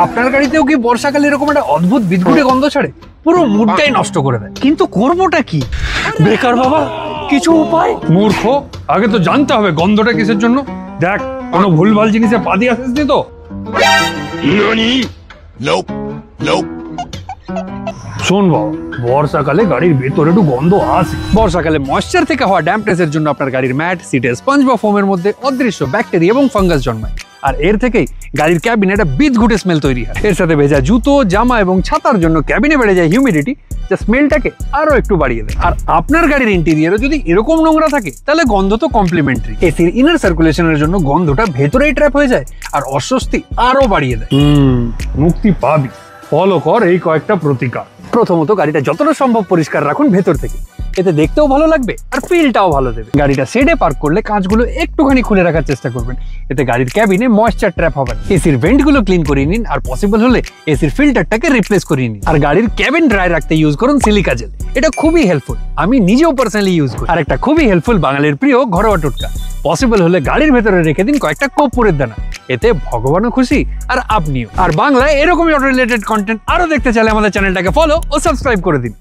আপনার গাড়িতেও কি বর্ষাকালে এরকম একটা অদ্ভুত বিদঘুটে গন্ধ ছাড়ে? পুরো মুডটাই নষ্ট করে দেয়। কিন্তু করবোটা কি? বেকার বাবা, কিছু উপায়? মূর্খ, আগে তো জানতে হবে গন্ধটা কিসের জন্য। দেখ, কোনো ভুলভাল জিনিসে পা দিয়ে আসিস নি তো? শোন বাবা, বর্ষাকালে গাড়ির ভেতরে একটু গন্ধ আসে। বর্ষাকালে ময়েশ্চার থেকে হওয়া ড্যাম্পনেসের জন্য আপনার গাড়ির ম্যাট, সিটে স্পঞ্জ বা ফোমের মধ্যে অদৃশ্য ব্যাকটেরিয়া এবং ফাঙ্গাস জন্মায়। আর এর থেকেই গাড়ির ক্যাবিনে একটা বিদঘুটে স্মেল তৈরি হয়। এর সাথে ভেজা জুতো, জামা এবং ছাতার জন্য ক্যাবিনে বেড়ে যায় হিউমিডিটি, যা স্মেলটাকে আরো একটু বাড়িয়ে দেয়। আর আপনার গাড়ির ইন্টেরিয়ারে যদি এরকম নোংরা থাকে, তাহলে গন্ধ তো কমপ্লিমেন্টারি। এসির ইনার সার্কুলেশনের জন্য গন্ধটা ভেতরেই ট্র্যাপ হয়ে যায় আর অস্বস্তি আরো বাড়িয়ে দেয়। মুক্তি পাবি। ফলো কর এই কয়েকটা প্রতিকার। প্রথমত, গাড়িটা যতটা সম্ভব পরিষ্কার রাখুন ভেতর থেকে। এতে দেখতেও ভালো লাগবে আর ফিলটাও ভালো দেবে। গাড়িটা শেডে পার্ক করলে কাঁচগুলো একটুখানি খুলে রাখার চেষ্টা করবেন, এতে গাড়ির ক্যাবিনে ময়েশ্চার ট্র্যাপ হবে না। এসির ভেন্টগুলো ক্লিন করে নিন আর পসিবল হলে এসির ফিল্টারটাকে রিপ্লেস করে নিন। আর গাড়ির ক্যাবিন ড্রাই রাখতে ইউজ করুন সিলিকা জেল। এটা খুবই হেল্পফুল, আমি নিজেও পার্সোনালি ইউজ করি। আর একটা খুবই হেল্পফুল বাঙালির প্রিয় ঘরোয়া টোটকা, পসিবল হলে গাড়ির ভেতরে রেখে দিন কয়েকটা কর্পূরের দানা। এতে ভগবানও খুশি আর আপনিও। আর বাংলায় এরকমই অটো রিলেটেড কন্টেন্ট আরো দেখতে চাইলে আমাদের চ্যানেলটাকে ফলো ও সাবস্ক্রাইব করে দিন।